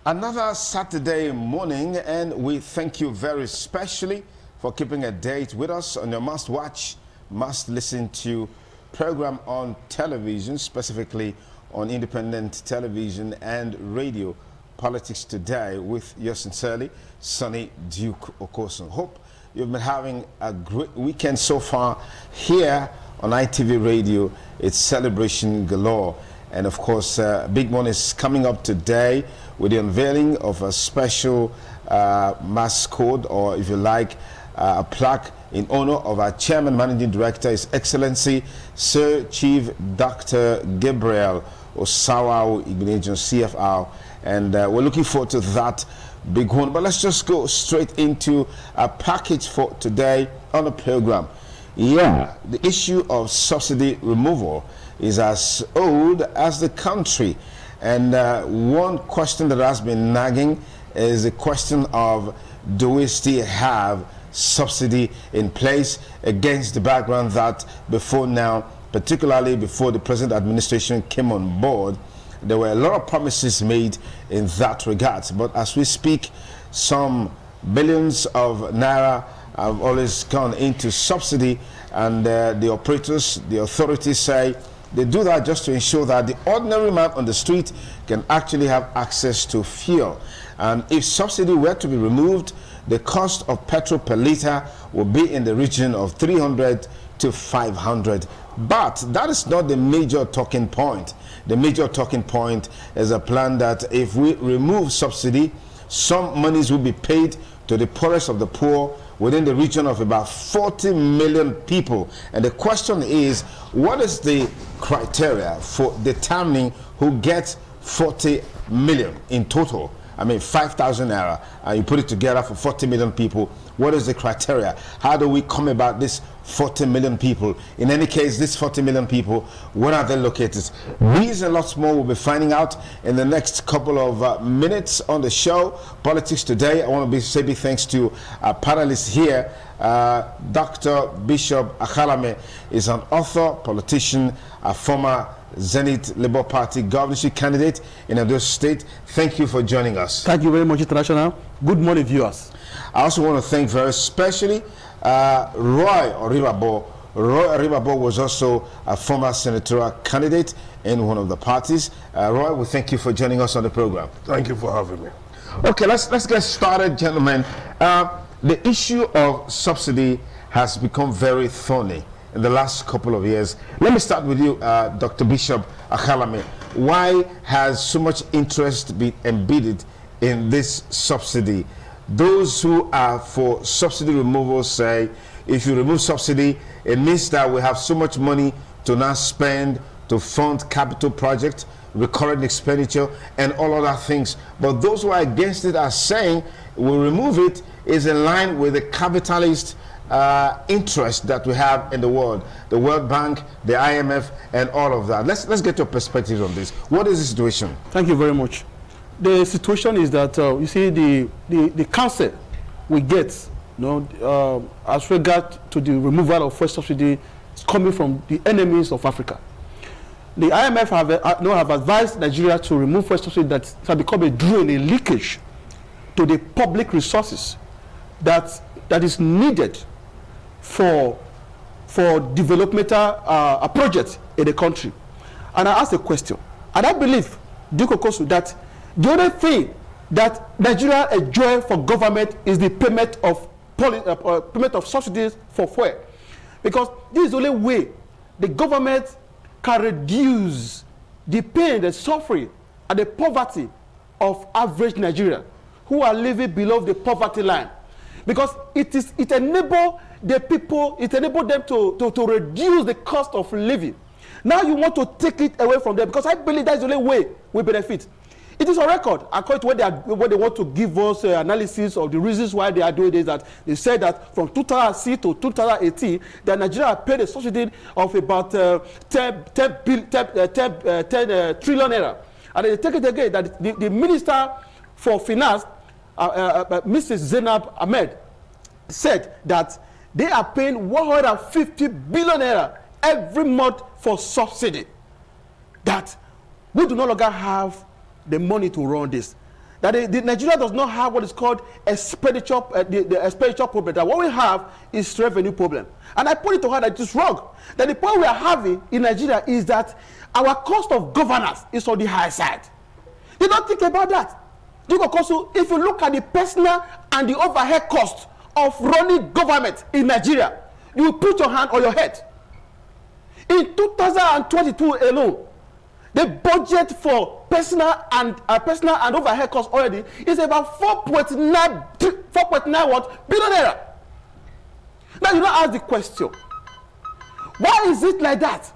Another Saturday morning, and we thank you very specially for keeping a date with us on your must-watch, must-listen-to program on television, specifically on independent television and radio, Politics Today, with yours sincerely, Sonny Duke Okosun. Hope you've been having a great weekend so far here on ITV Radio. It's celebration galore. And of course, big one is coming up today with the unveiling of a special mascot, or if you like, a plaque in honor of our Chairman Managing Director, His Excellency Sir Chief Dr. Gabriel Osawa Igbeneghu, CFR. And we're looking forward to that big one. But let's just go straight into a package for today on the program. Yeah, the issue of subsidy removal is as old as the country. And one question that has been nagging is the question of, do we still have subsidy in place, against the background that before now, particularly before the present administration came on board, there were a lot of promises made in that regard. But as we speak, some billions of naira have always gone into subsidy, and the operators, the authorities say they do that just to ensure that the ordinary man on the street can actually have access to fuel. And if subsidy were to be removed, the cost of petrol per litre will be in the region of 300 to 500. But that is not the major talking point. The major talking point is a plan that if we remove subsidy, some monies will be paid to the poorest of the poor within the region of about 40 million people. And the question is, what is the criteria for determining who gets 40 million in total? I mean, 5,000 naira, and you put it together for 40 million people. What is the criteria? How do we come about this 40 million people? In any case, these 40 million people, where are they located? These and lots more we'll be finding out in the next couple of minutes on the show. Politics Today. I want to say big thanks to our panelists here. Dr. Bishop Akhalame is an author, politician, a former Zenith Labour Party governorship candidate in Edo State. Thank you for joining us. Thank you very much, International. Good morning, viewers. I also want to thank very specially Roy Oribabo. Roy Oribabo was also a former senatorial candidate in one of the parties. Roy, we thank you for joining us on the program. Thank you for having me. Okay, let's get started, gentlemen. The issue of subsidy has become very thorny in the last couple of years. Let me start with you, Dr. Bishop Akhalame. Why has so much interest been embedded in this subsidy? Those who are for subsidy removal say, if you remove subsidy, it means that we have so much money to now spend to fund capital projects, recurrent expenditure, and all other things. But those who are against it are saying, we remove it is in line with the capitalist interest that we have in the world, the World Bank, the IMF, and all of that. Let's get your perspective on this. What is the situation? Thank you very much. The situation is that you see the counsel we get, as regard to the removal of fuel subsidy, is coming from the enemies of Africa. The IMF have advised Nigeria to remove fuel subsidy that has become a drain, a leakage to the public resources that is needed for developmental projects in the country. And I asked a question, and I believe, Duke Okosu, that the only thing that Nigeria enjoy for government is the payment of subsidies for fuel, because this is the only way the government can reduce the pain, the suffering, and the poverty of average Nigerians who are living below the poverty line. Because it enables the people, it enables them to reduce the cost of living. Now you want to take it away from them, because I believe that's the only way we benefit. It is on record, according to what they want to give us analysis of the reasons why they are doing this, that they said that from 2006 to 2018, that Nigeria paid a subsidy of about 10 trillion naira. And they take it again, that the Minister for Finance, Mrs. Zainab Ahmed, said that they are paying 150 billion naira every month for subsidy. That we do no longer have the money to run this. that Nigeria does not have what is called expenditure, the expenditure problem. That what we have is revenue problem. And I put it to her that it is wrong. That the problem we are having in Nigeria is that our cost of governance is on the high side. They don't think about that. Because if you look at the personal and the overhead cost of running government in Nigeria, you put your hand on your head. In 2022 alone, the budget for personal and overhead costs already is about 4.9 billion naira. Now you now ask the question, why is it like that?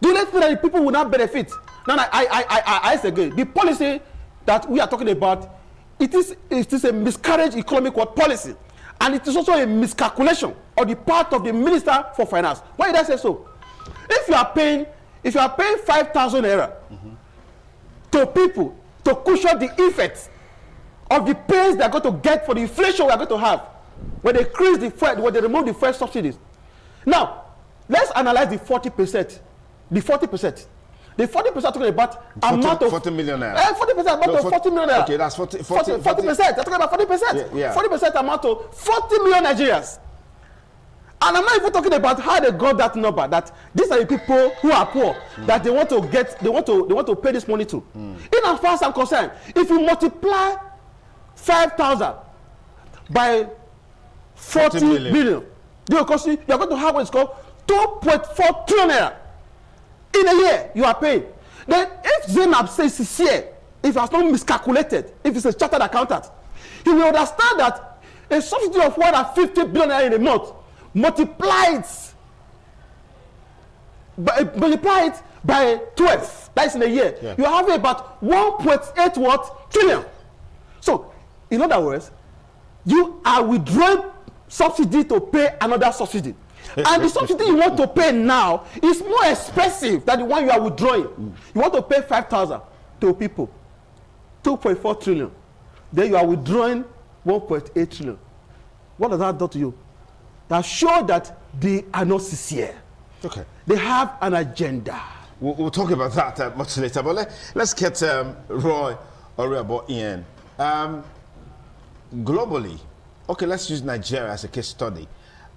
Do you think that the people will not benefit? Now I ask again, the policy that we are talking about, it is a miscarriage economic policy, and it is also a miscalculation on the part of the Minister for Finance. Why did I say so? If you are paying 5,000 naira to people to cushion the effects of the pains they are going to get for the inflation we are going to have when they increase the fuel, when they remove the fuel subsidies. Now, let's analyze the 40%. The 40%. The 40% talking about amount of 40 million naira. 40% amount of 40 million naira. Okay, that's 40%. 40%. They're talking about 40%. Yeah. 40% amount of 40 million Nigerians. And I'm not even talking about how they got that number. That these are the people who are poor that they want to get, they want to pay this money to. In as far as I'm concerned, if you multiply 5,000 by 40 million, you're going to have what is called 2.4 trillion naira. In a year, you are paying. Then, if Zainab says it's here, if it has not miscalculated, if it's a chartered accountant, he will understand that a subsidy of 150 billion naira in a month, multiply it by 12. That's in a year. Yeah. You are having about 1.8 trillion. So, in other words, you are withdrawing subsidy to pay another subsidy. And the subsidy you want to pay now is more expensive than the one you are withdrawing. You want to pay 5,000 to people, 2.4 trillion. Then you are withdrawing 1.8 trillion. What does that do to you? That shows that they are not sincere. Okay. They have an agenda. We'll talk about that much later. But let's get Roy Oriabo in. Globally, okay, let's use Nigeria as a case study.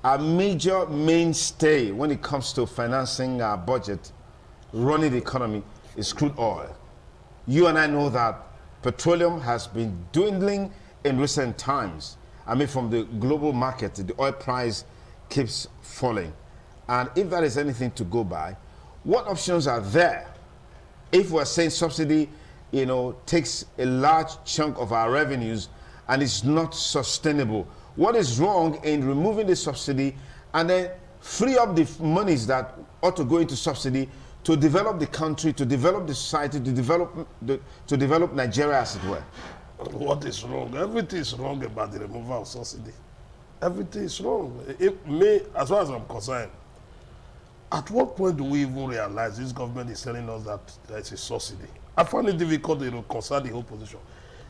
A major mainstay when it comes to financing our budget, running the economy, is crude oil. You and I know that petroleum has been dwindling in recent times. I mean, from the global market, the oil price keeps falling. And if that is anything to go by, what options are there? If we're saying subsidy, takes a large chunk of our revenues and it's not sustainable, what is wrong in removing the subsidy and then free up the monies that ought to go into subsidy to develop the country, to develop the society, to develop Nigeria, as it were? What is wrong? Everything is wrong about the removal of subsidy. Everything is wrong. As far as I'm concerned, at what point do we even realize this government is telling us that there is a subsidy? I find it difficult to reconcile the whole position.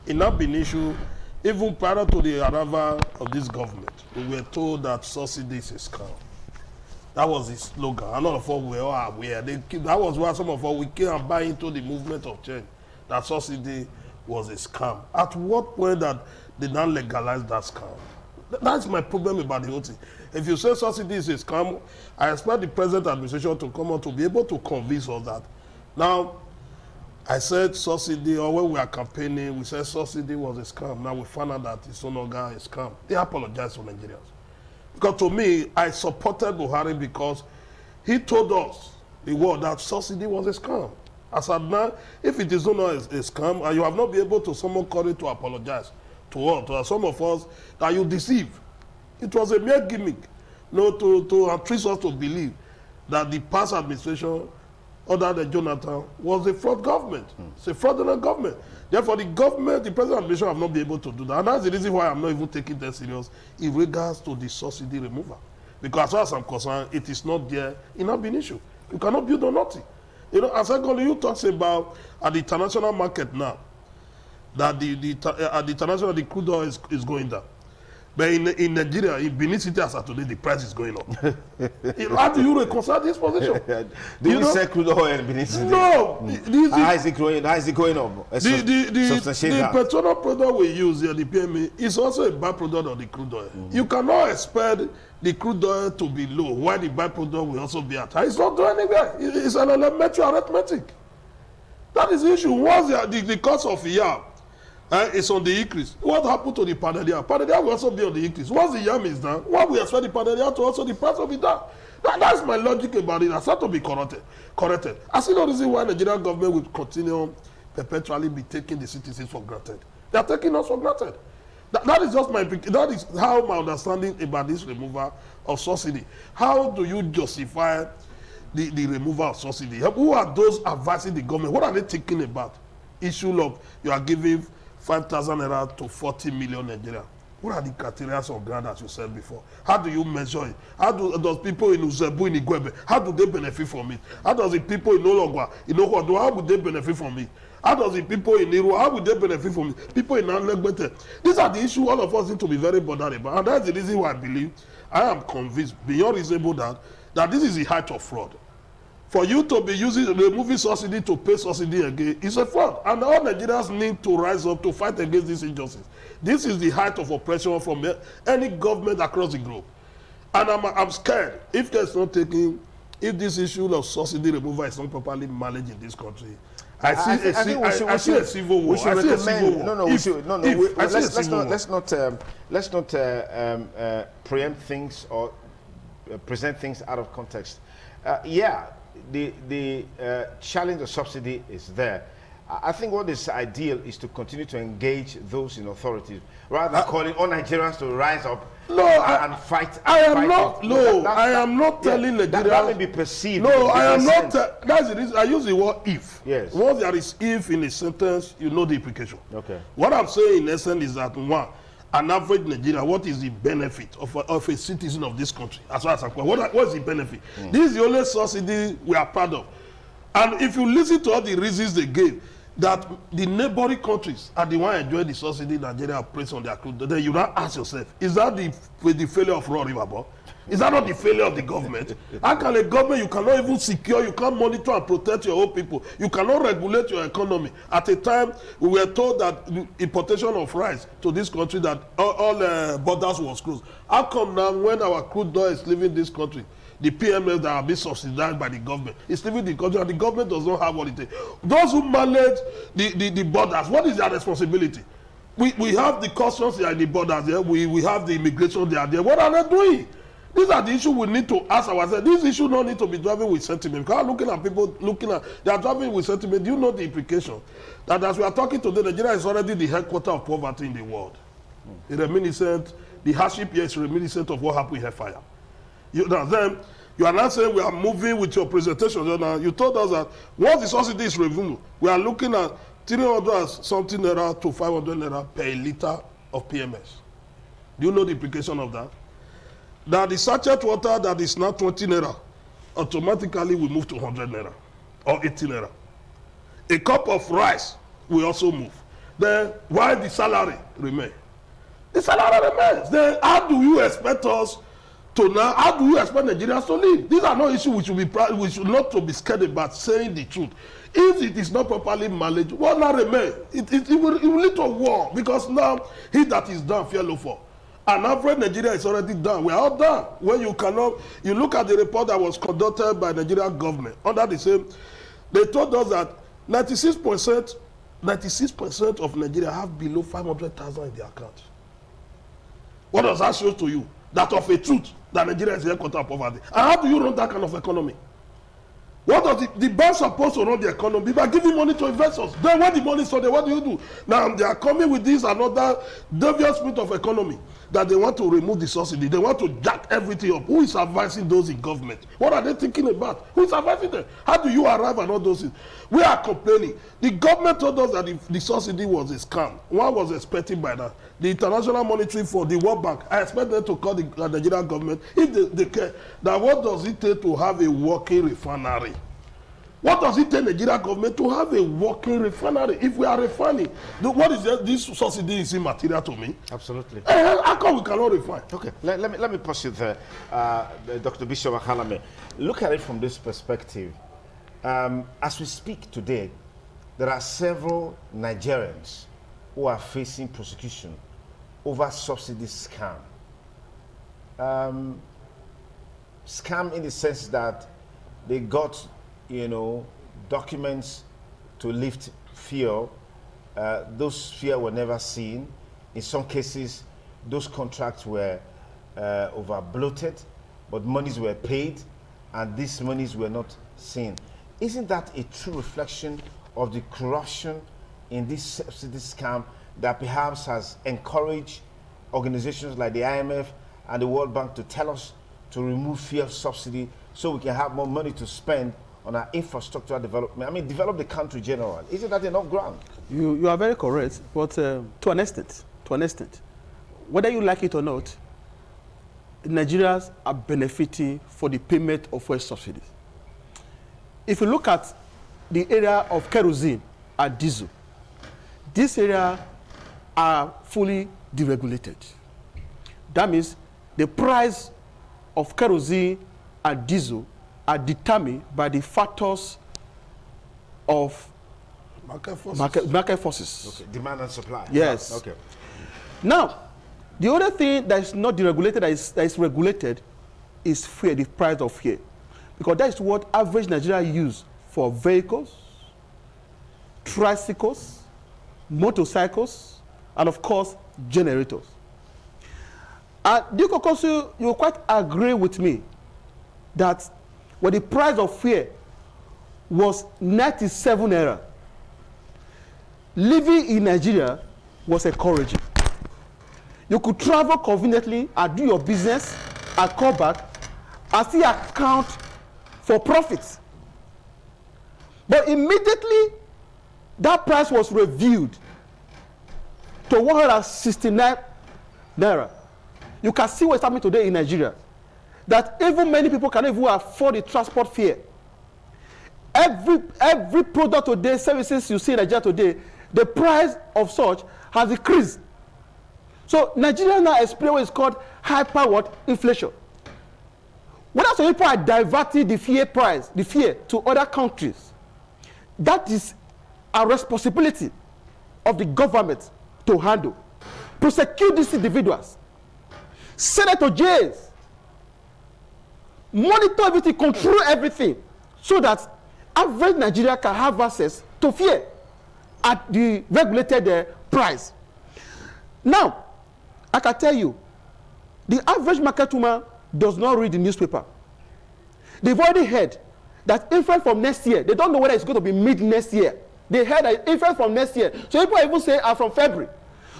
In that been issue, even prior to the arrival of this government, we were told that subsidy is a scam. That was the slogan. And all of us were all aware. That was why some of us we came and buy into the movement of change. That subsidy was a scam. At what point that they now legalize that scam? That's my problem about the whole thing. If you say subsidy is a scam, I expect the present administration to come out to be able to convince us that. Now, I said subsidy, or when we are campaigning, we said subsidy was a scam. Now we found out that it's no longer a scam. They apologize to Nigerians. Because to me, I supported Buhari because he told us, the world, that subsidy was a scam. As of now, if it is not a scam, and you have not been able to summon courage to apologize to some of us that you deceive. It was a mere gimmick, to treat us to believe that the past administration, other than Jonathan, was a fraud government. It's a fraudulent government. Therefore, the government, the present administration have not been able to do that. And that's the reason why I'm not even taking that serious in regards to the subsidy removal. Because as far as I'm concerned, it is not there in that issue. You cannot build on nothing. And secondly, you talk about at the international market now, that the international, the crude oil is going down. But in Nigeria, in Benin City as of today, the price is going up. How do you reconcile this position? Do we sell crude oil in Benin City? No. How is it growing? How is it going up? The petroleum product we use here, the PME, is also a byproduct of the crude oil. You cannot expect the crude oil to be low, while the byproduct will also be at high. It's not going anywhere. It's an elementary arithmetic. That is the issue. Once the cost of yam is on the increase, what happened to the pounded yam? Pounded yam will also be on the increase. Once the yam is down, what we expect the pounded yam to also, the price will be down. That's my logic about it. That's not to be corrected. I see no reason why the Nigerian government will continue perpetually be taking the citizens for granted. They are taking us for granted. That is just that is how my understanding about this removal of subsidy. How do you justify the removal of subsidy? Who are those advising the government? What are they thinking about? Issue of you are giving 5,000 naira to 40 million Nigerians. What are the criteria of grant, as you said before? How do you measure it? How does people in Uzebu, in Igwebe, how do they benefit from it? How does the people in Ologwa, in Okwado, how would they benefit from it? How does the people in Iru, how would they benefit from it? People in Anlegbete. These are the issues all of us need to be very bothered about. And that's the reason why I believe, I am convinced, beyond reasonable doubt, that this is the height of fraud. For you to be removing subsidy to pay subsidy again is a fraud. And all Nigerians need to rise up to fight against this injustice. This is the height of oppression from any government across the globe. And I'm scared if there's not taking, if this issue of subsidy removal is not properly managed in this country, I see a civil war. Let's not preempt things or present things out of context. The challenge of subsidy is there. I think what is ideal is to continue to engage those in authorities rather than calling all Nigerians to rise up and fight. I am not telling Nigerians. That may be perceived. No, I am not. That's the reason I use the word if. Yes. Once there is if in a sentence, you know the implication. Okay. What I'm saying in essence is that one, an average Nigerian, what is the benefit of a citizen of this country? As far as I'm concerned, what is the benefit? This is the only subsidy we are proud of. And if you listen to all the reasons they gave, that the neighboring countries are the one enjoying the subsidy Nigeria place on their crude, then you now ask yourself, is that the failure of Raw River? Is that not the failure of the government? How can a government, you cannot even secure, you can't monitor and protect your own people, you cannot regulate your economy? At a time, we were told that the importation of rice to this country, that all borders was closed. How come now, when our crude oil is leaving this country, the PMS that are being subsidized by the government is leaving the country, and the government does not have what it takes? Those who manage the borders, what is their responsibility? We have the customs there, the borders there, we have the immigration there. What are they doing? These are the issues we need to ask ourselves. These issues don't need to be driving with sentiment. Because looking at people, they are driving with sentiment. Do you know the implication? That as we are talking today, Nigeria is already the headquarters of poverty in the world. Reminiscent, the hardship here is reminiscent of what happened in Hellfire. Then you are not saying we are moving with your presentation. You told us that once the subsidy is removed, we are looking at 300 something naira to 500 naira per liter of PMS. Do you know the implication of that? That the sachet water that is now 20 naira automatically will move to 100 naira or 80 naira. A cup of rice will also move. Then why the salary remain? The salary remains. Then how do you expect us to now? How do you expect Nigerians to live? These are not issues we should not to be scared about saying the truth. If it is not properly managed, what now remain? It will lead to war, because now he that is down fear no fall. And average Nigeria is already done. We are all done. When you look at the report that was conducted by the Nigerian government under the same, they told us that 96% of Nigeria have below 500,000 in their account. What does that show to you? That of a truth, that Nigeria is the headquarters of poverty. And how do you run that kind of economy? What does the bank supposed to run the economy by giving money to investors? Then when the money is sold, what do you do? Now they are coming with this another devious spirit of economy, that they want to remove the subsidy. They want to jack everything up. Who is advising those in government? What are they thinking about? Who is advising them? How do you arrive at all those things? We are complaining. The government told us that the subsidy was a scam. One was expecting by that. The International Monetary Fund, the World Bank, I expect them to call the Nigerian government, if they care, that what does it take to have a working refinery? What does it take Nigeria government to have a working refinery? If we are refining, what is this subsidy is immaterial to me? Absolutely. How come we cannot refine? Okay, let me push it there. Dr. Bishop Akalame, look at it from this perspective. As we speak today, there are several Nigerians who are facing prosecution over subsidy scam. Scam in the sense that they got, documents to lift fuel. Those fuel were never seen. In some cases, those contracts were over bloated, but monies were paid, and these monies were not seen. Isn't that a true reflection of the corruption in this subsidy scam that perhaps has encouraged organizations like the IMF and the World Bank to tell us to remove fuel subsidy so we can have more money to spend on our infrastructure development? I mean, develop the country generally. Isn't that enough ground? You are very correct, but to an extent, whether you like it or not, Nigerians are benefiting for the payment of fuel subsidies. If you look at the area of kerosene and diesel, this area are fully deregulated. That means the price of kerosene and diesel are determined by the factors of market forces. Okay. Demand and supply. Yes. Okay. Now, the other thing that is not deregulated, that is regulated, is fuel, the price of fuel. Because that is what average Nigerian use for vehicles, tricycles, motorcycles, and of course, generators. And Diko Kosu, you quite agree with me that when the price of fuel was 97 naira, living in Nigeria was encouraging. You could travel conveniently and do your business and come back and still account for profits. But immediately that price was reviewed to 169 naira. You can see what's happening today in Nigeria. That even many people cannot even afford the transport fare. Every product today, services you see in Nigeria today, the price of such has increased. So Nigeria now experience what is called inflation. When some people are diverting the fare to other countries, that is a responsibility of the government to handle. Prosecute these individuals. Send it to jails. Monitor everything, control everything, so that average Nigeria can have access to fare at the regulated price. Now, I can tell you, the average market woman does not read the newspaper. They've already heard that inflation from next year, they don't know whether it's going to be mid next year. They heard that inflation from next year. So people even say are from February.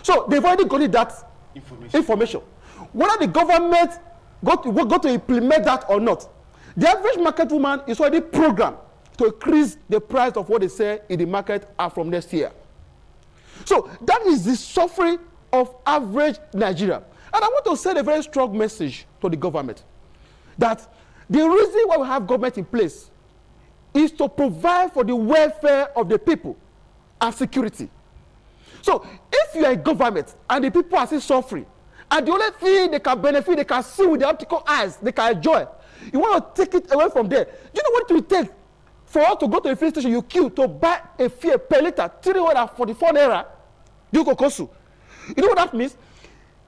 So they've already got that information. Whether the government got to implement that or not, the average market woman is already programmed to increase the price of what they say in the market are from next year. So that is the suffering of average Nigeria. And I want to send a very strong message to the government that the reason why we have government in place is to provide for the welfare of the people and security. So if you are a government and the people are still suffering, and the only thing they can benefit, they can see with their optical eyes, they can enjoy, you want to take it away from there. Do you know what it will take for us to go to a filling station you queue to buy a fare per liter, 344 naira? You know what that means?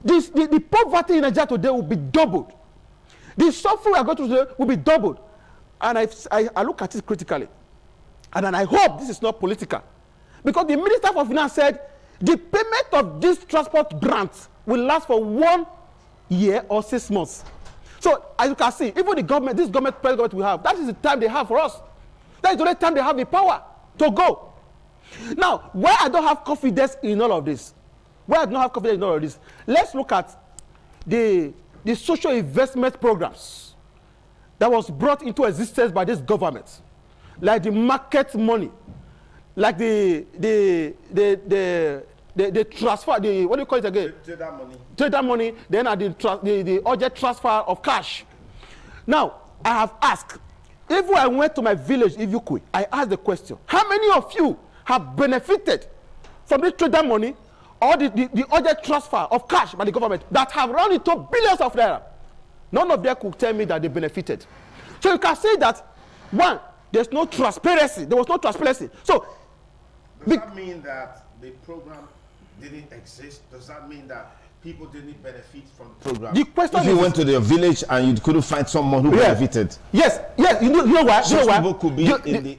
The poverty in Nigeria today will be doubled. The suffering we are going through today will be doubled. And I look at it critically. And then I hope this is not political. Because the Minister for Finance said the payment of this transport grant will last for 1 year or 6 months. So as you can see, even the government, this government, present government we have, that is the time they have for us. That is the only time they have the power to go. Now, why I don't have confidence in all of this, let's look at the social investment programs that was brought into existence by this government, like the market money, like the transfer, what do you call it again? Trader money, then the urgent transfer of cash. Now, I have asked, Even I went to my village, Ivukwe, I asked the question, how many of you have benefited from the trader money or the urgent transfer of cash by the government that have run into billions of naira? None of them could tell me that they benefited. So you can say that, one, there's no transparency. There was no transparency. So, does that mean that the program didn't exist? Does that mean that people didn't benefit from the program? The question if you went to their village and you couldn't find someone who benefited. Yes. You know why? People could be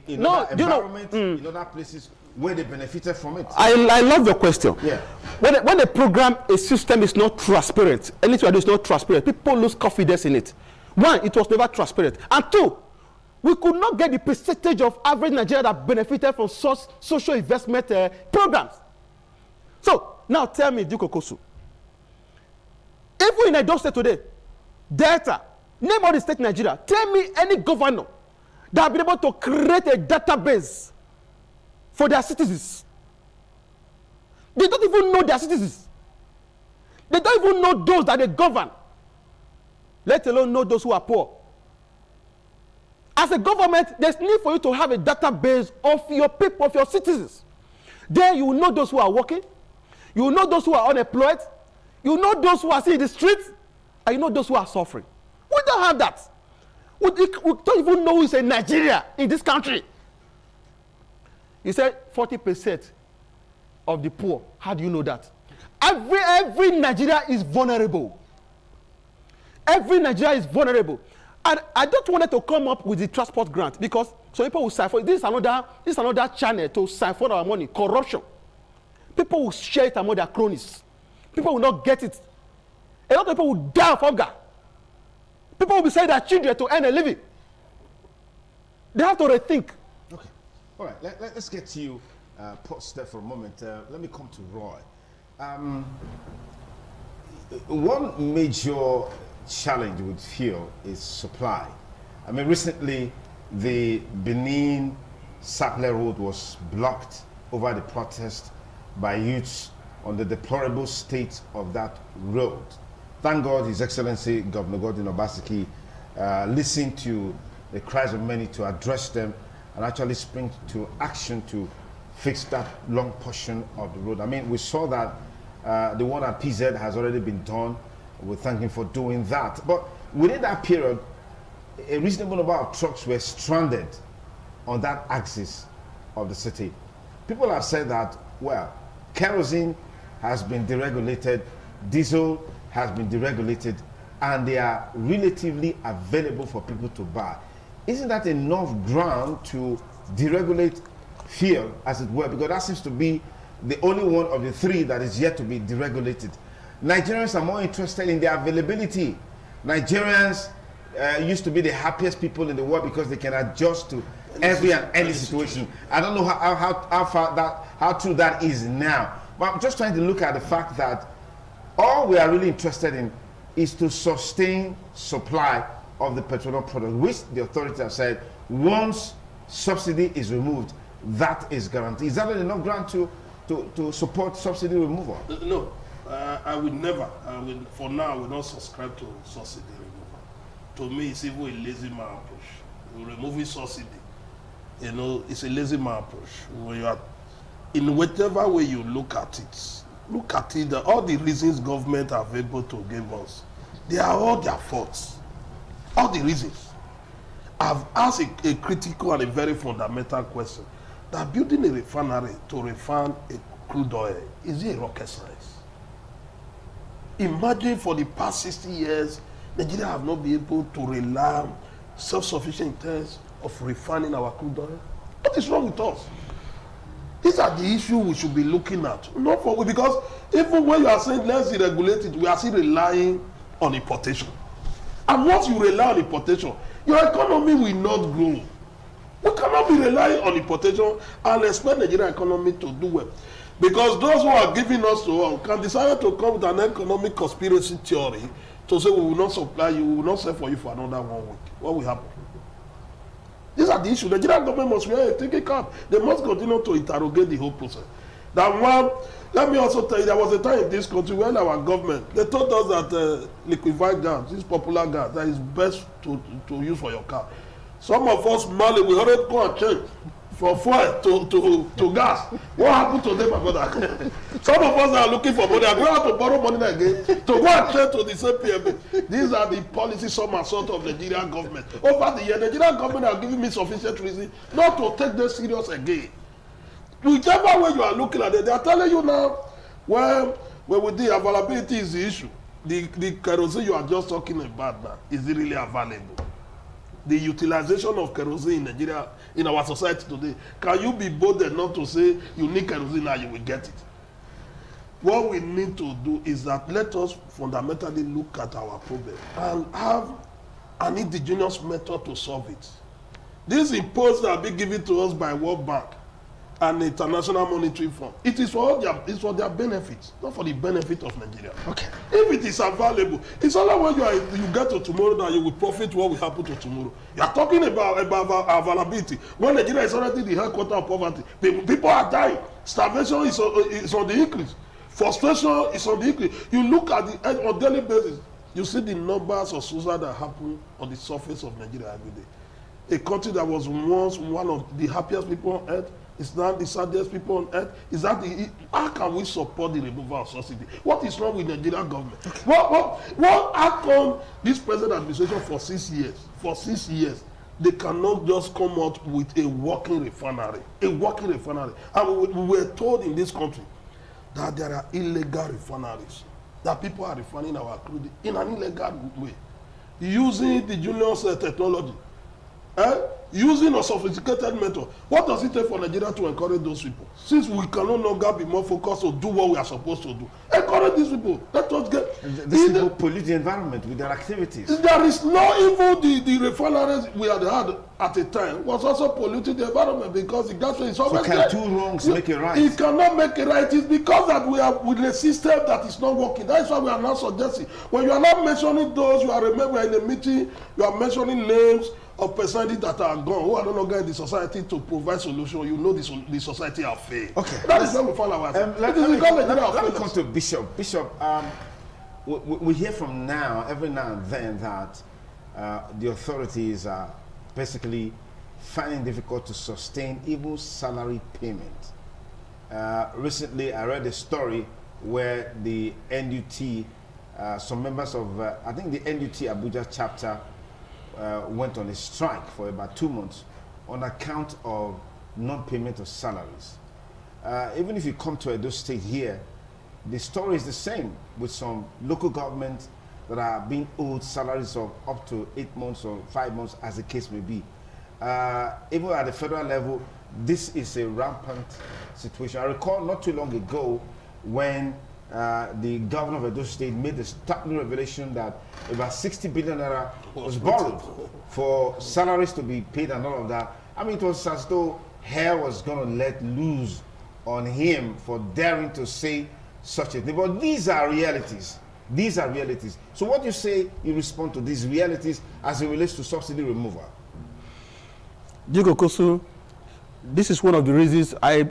in other environments, in other places where they benefited from it. I love your question. Yeah. When a program, a system is not transparent, anything I do is not transparent, people lose confidence in it. One, it was never transparent. And two, we could not get the percentage of average Nigeria that benefited from such social investment programs. So, now tell me, Duke Okosu, even in Edo State today, Delta, name all the state in Nigeria, tell me any governor that have been able to create a database for their citizens. They don't even know their citizens. They don't even know those that they govern, let alone know those who are poor. As a government, there's need for you to have a database of your people, of your citizens. Then you will know those who are working, you will know those who are unemployed, you know those who are still in the streets, and you know those who are suffering. We don't have that. We don't even know who is in Nigeria in this country. You said 40% of the poor. How do you know that? Every Nigeria is vulnerable. Every Nigeria is vulnerable. And I don't want to come up with the transport grant because some people will siphon. This is another channel to siphon our money. Corruption. People will share it among their cronies. People will not get it. A lot of people will die of hunger. People will be selling their children to earn a living. They have to rethink. Okay. All right. Let's get to you, pause there for a moment. Let me come to Roy. One major challenge with fuel is supply. I mean, recently the Benin Sapele Road was blocked over the protest by youths on the deplorable state of that road. Thank God His Excellency Governor Godwin Obaseki listened to the cries of many to address them and actually spring to action to fix that long portion of the road. I mean, we saw that the one at PZ has already been done. We thank him for doing that. But within that period, a reasonable number of trucks were stranded on that axis of the city. People have said that, well, kerosene has been deregulated, diesel has been deregulated, and they are relatively available for people to buy. Isn't that enough ground to deregulate fuel, as it were? Because that seems to be the only one of the three that is yet to be deregulated. Nigerians are more interested in the availability. Nigerians used to be the happiest people in the world because they can adjust to every and any situation. I don't know how true that is now. But I'm just trying to look at the fact that all we are really interested in is to sustain supply of the petroleum product, which the authorities have said once subsidy is removed, that is guaranteed. Is that enough ground to support subsidy removal? No. I will never, for now, I will not subscribe to subsidy removal. To me, it's even a lazy man approach. Removing subsidy, it's a lazy man approach. When you are, in whatever way you look at it, all the reasons government are able to give us, they are all their faults. All the reasons. I've asked a critical and a very fundamental question. That building a refinery to refine a crude oil, is it a rocket science? Imagine for the past 60 years, Nigeria have not been able to rely on self-sufficient in terms of refining our crude oil. What is wrong with us? These are the issues we should be looking at. Not for, because even when you are saying let's deregulate it, we are still relying on importation. And once you rely on importation, your economy will not grow. We cannot be relying on importation and expect the Nigerian economy to do well. Because those who are giving us to all can decide to come with an economic conspiracy theory to say we will not supply you, we will not sell for you for another 1 week. What will happen? These are the issues. The Nigerian government must take a cap. They must continue to interrogate the whole process. That one, let me also tell you, there was a time in this country when our government, they told us that liquefied gas, this popular gas, that is best to use for your car. Some of us Mali, we already go and change from fuel to gas. What happened to them, my brother? Some of us are looking for money. I'm going to have to borrow money again to go and change to the same PMA. These are the policies, some are sort of the Nigerian government. Over the year, the Nigerian government are giving me sufficient reason not to take this serious again. Whichever way you are looking at it, they are telling you now, well, with the availability is the issue. The kerosene you are just talking about now, is it really available? The utilization of kerosene in Nigeria, in our society today, can you be bold enough to say you need kerosene now, you will get it? What we need to do is that let us fundamentally look at our problem and have an indigenous method to solve it. These imposts that are being given to us by World Bank and the International Monetary Fund, it is for their benefit, not for the benefit of Nigeria. Okay. If it is available, it's only when you get to tomorrow that you will profit what will happen to tomorrow. You are talking about availability. When Nigeria is already the headquarters of poverty, people are dying. Starvation is on the increase. Frustration is on the increase. You look at the on daily basis, you see the numbers of suicide that happen on the surface of Nigeria every day. A country that was once one of the happiest people on earth is now the saddest people on earth. Is that how can we support the removal of subsidy? What is wrong with the Nigerian government? How come this present administration for 6 years, they cannot just come out with a working refinery? And we were told in this country that there are illegal refineries, that people are refining our crude in an illegal way, using the juniors technology. Using a sophisticated method. What does it take for Nigeria to encourage those people? Since we can no longer be more focused to do what we are supposed to do. Encourage these people. Let us get... These people pollute the environment with their activities. There is no even the refineries we had at a time was also polluting the environment because the gas is always there. So can two wrongs make it right? It cannot make it right. It's because that we are with a system that is not working. That is why we are not suggesting. When you are not mentioning those, you are in a meeting, you are mentioning names of personalities that are gone, who are no longer in the society to provide solution. You know the society have failed. Okay. That is where we find ourselves. Let me come to Bishop. Bishop, we hear from every now and then that the authorities are basically finding it difficult to sustain even salary payment. Recently, I read a story where the NUT, some members of, I think the NUT Abuja chapter, went on a strike for about 2 months on account of non-payment of salaries. Even if you come to Edo State here, the story is the same with some local governments that are being owed salaries of up to 8 months or 5 months, as the case may be. Even at the federal level, this is a rampant situation. I recall not too long ago when the governor of Edo State made the startling revelation that about 60 billion naira was borrowed for salaries to be paid and all of that. I mean, it was as though hell was going to let loose on him for daring to say such a thing. But these are realities. These are realities. So what do you say in response to these realities as it relates to subsidy removal? Diego Kosu, this is one of the reasons in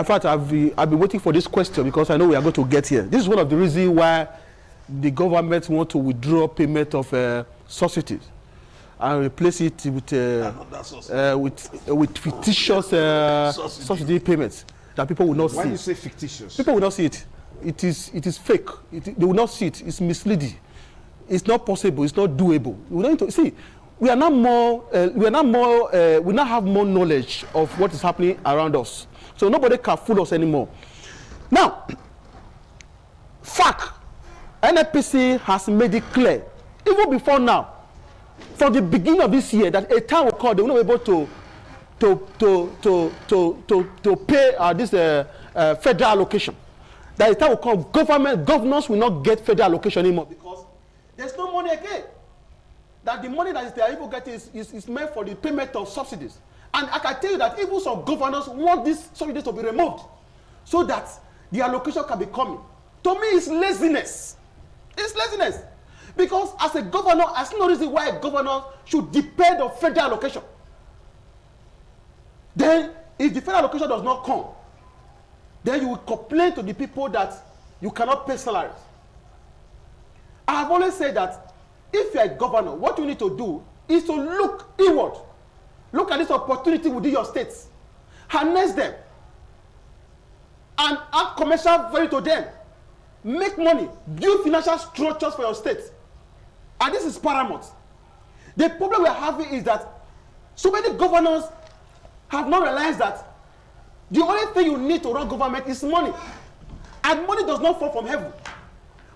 fact, I've been waiting for this question because I know we are going to get here. This is one of the reasons why the government want to withdraw payment of subsidies and replace it with fictitious subsidy payments that people will not see. Why do you say fictitious? People will not see it. It is fake. They will not see it. It's misleading. It's not possible. It's not doable. We don't need to see. We now have more knowledge of what is happening around us. So nobody can fool us anymore. Now, fact, NNPC has made it clear, even before now, from the beginning of this year, that a time will come they will not be able to pay this federal allocation. That a time will come, governors will not get federal allocation anymore because there's no money again. That the money that they are able to get is meant for the payment of subsidies. And I can tell you that even some governors want these subsidies to be removed so that the allocation can be coming. To me, it's laziness. It's laziness. Because as a governor, I see no reason why a governor should depend on federal allocation. Then, if the federal allocation does not come, then you will complain to the people that you cannot pay salaries. I have always said that if you are a governor, what you need to do is to look inward. Look at this opportunity within your states. Harness them. And add commercial value to them. Make money. Build financial structures for your state. And this is paramount. The problem we're having is that so many governors have not realized that the only thing you need to run government is money. And money does not fall from heaven.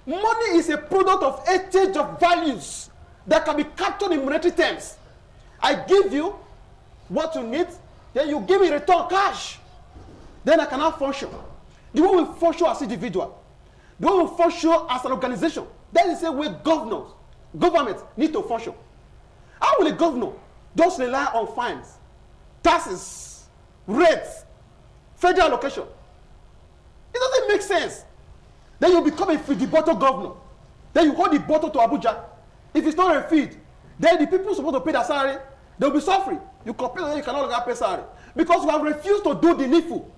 Money is a product of exchange of values that can be captured in monetary terms. I give you what you need, then you give me return cash. Then I cannot function. The way we function as individual, the way we function as an organization, that is the way government need to function. How will a governor just rely on fines, taxes, rates, federal allocation? It doesn't make sense. Then you become a feed the bottle governor. Then you hold the bottle to Abuja. If it's not a feed, then the people supposed to pay their salary, they'll be suffering. You complain that you cannot longer pay salary because you have refused to do the needful.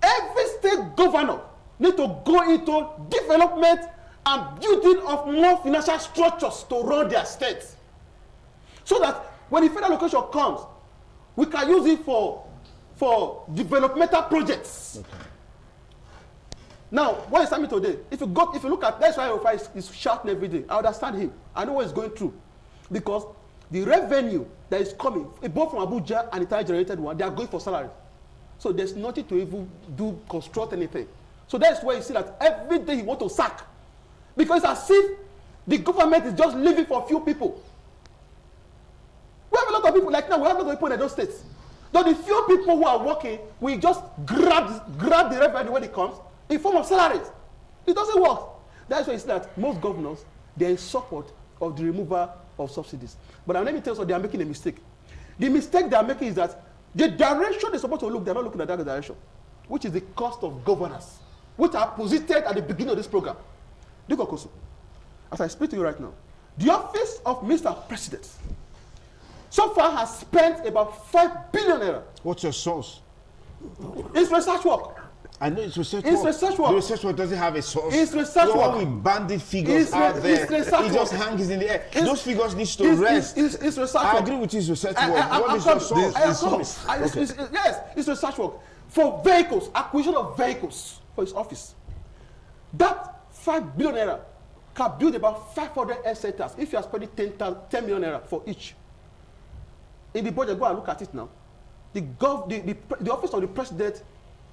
Every state governor need to go into development and building of more financial structures to run their states. So that when the federal allocation comes, we can use it for developmental projects. Okay. Now, what is happening today? If you look at, that's why Ofa is shouting every day. I understand him. I know what he's going through. Because the revenue that is coming, both from Abuja and the generated one, they are going for salaries. So there's nothing to even construct anything. So that's why you see that every day he wants to sack. Because it's as if the government is just living for a few people. We have a lot of people, like now, we have a lot of people in those states. Though the few people who are working, we just grab the revenue when it comes in form of salaries. It doesn't work. That's why you see that most governors, they're in support of the removal of subsidies. But let me tell you, they are making a mistake. The mistake they are making is that the direction they're supposed to look, they're not looking at that direction, which is the cost of governance, which are posited at the beginning of this program. Dikokosu, as I speak to you right now, the office of Mr. President so far has spent about 5 billion naira. What's your source? It's research work. I know it's research work. It's research work. The research work doesn't have a source. It's research work. All with banded figures out there. It just hangs in the air. Those figures need to rest. It's research work. I agree with you, it's research work. What is your source? Yes, it's research work. For vehicles, acquisition of vehicles for his office. That 5 billion naira can build about 500 air centers if you are spending 10 million naira for each. In the budget, go and look at it now. The office of the president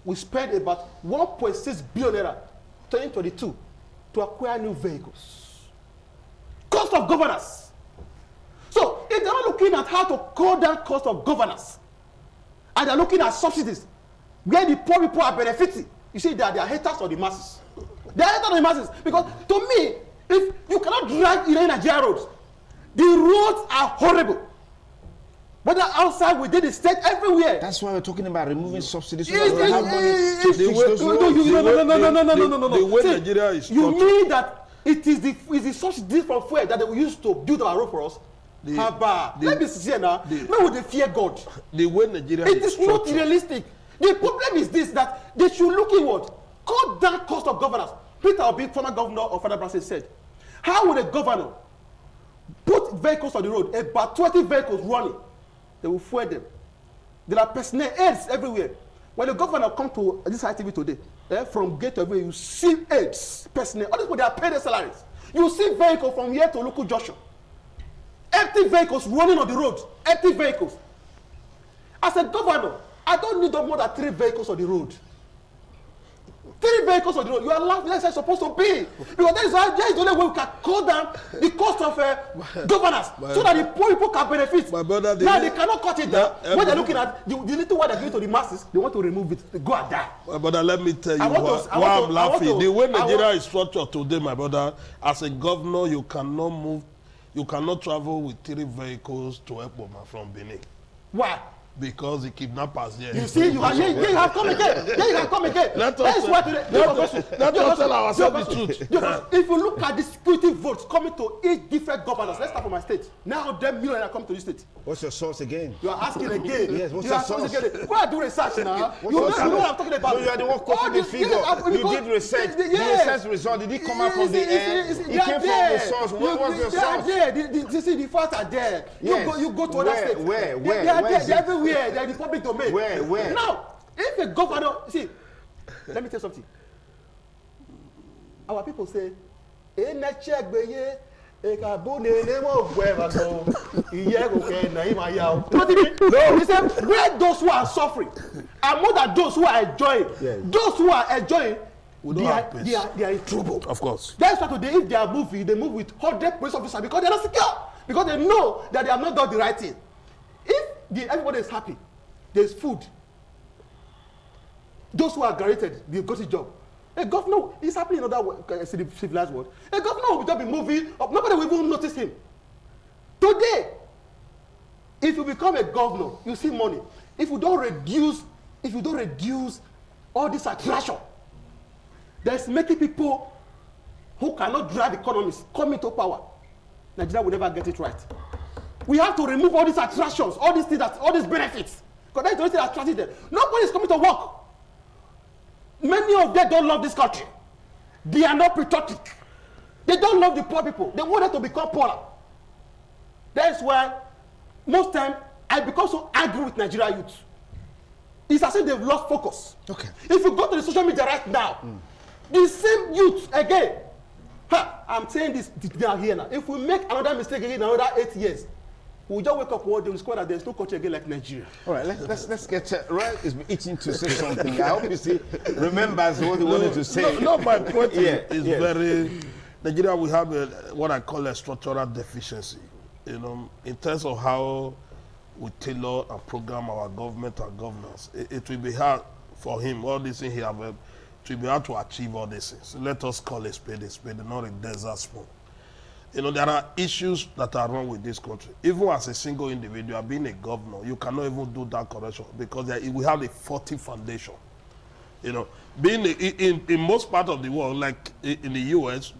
will spend about 1.6 billion naira 2022 to acquire new vehicles. Cost of governance. So if they're not looking at how to cut down cost of governance, and they're looking at subsidies, where the poor people are benefiting, you see that they are haters of the masses. They are haters of the masses because to me, if you cannot drive in Nigeria roads, the roads are horrible. Whether outside, within the state, everywhere. That's why we're talking about removing subsidies. No. The way Nigeria is you mean that it is the subsidies from fuel that they will use to build our road for us? Let me see now. No, would they fear God? The way Nigeria it is not realistic. The problem is this, that they should look inward. Cut down cost of governance. Peter Obi, former governor of Federal Brazil, said, how would a governor put vehicles on the road, about 20 vehicles running? They will fuel them. There are personnel aides everywhere. When the governor come to this ITV today, from gate to everywhere, you see aides, personnel. All these people, they are paid their salaries. You see vehicles from here to local junction. Empty vehicles running on the road. Empty vehicles. As a governor, I don't need more than 3 vehicles on the road. 3 vehicles on the road. You are less than supposed to be. Because that is the only way we can cut down the cost of governance so that the poor people can benefit. My brother, now they cannot cut it down. When they're looking at the little one they're giving to the masses, they want to remove it. They go and die. My brother, let me tell you why I'm laughing. The way Nigeria is structured today, my brother, as a governor, you cannot move, you cannot travel with 3 vehicles to Ekpoma from Benin. Why? Because the kidnappers here. You see, you have come again. Here you have come again. Let us tell ourselves the truth. If you look at the security votes coming to each different governors, let's start from my state. Now, 10 million are coming to this state. What's your source again? You are asking again. Yes, what's your source? Go and do research now. You know what I'm talking about. No, you are the one quoting the figure. You did research. The research result, did it come out from the air? It came from the source. What was your source? They are there. You see, the facts are there. You go to other states. Where? They are there. They're everywhere. They're in the public domain. Where? Now, if a governor, see, let me tell you something. Our people say, no. He said, where those who are suffering are more than those who are enjoying. Yes. Those who are enjoying, they are in trouble. Of course. That's why today, if they are moving, they move with 100 police officers because they are not secure. Because they know that they have not done the right thing. If everybody is happy, there's food. Those who are graduated, they got a job. A governor, it's happening in other civilized world. A governor will just be moving up. Nobody will even notice him. Today, if you become a governor, you see money. If you don't reduce all this attraction, there's making people who cannot drive economies come into power. Nigeria will never get it right. We have to remove all these attractions, all these things, all these benefits. Because that's the only thing that attracts them. Nobody is coming to work. Many of them don't love this country. They are not patriotic. They don't love the poor people. They want them to become poorer. That's why most time I become so angry with Nigeria youth. It's as if they've lost focus. Okay. If you go to the social media right now, the same youth again. I'm saying this now here now. If we make another mistake again in another 8 years, we'll just wake up one day and discover that there's no country again like Nigeria. All right, let's get Roy is itching to say something. I hope you see remembers what he wanted to say. No, my point is very. Nigeria, we have what I call a structural deficiency. You know, in terms of how we tailor and program our government and governance, it will be hard for him. All these things he have, it will be hard to achieve all these things. So let us call a spade, not a desert spoon. You know, there are issues that are wrong with this country. Even as a single individual, being a governor, you cannot even do that correction because we have a faulty foundation. You know, being in most part of the world, like in the US,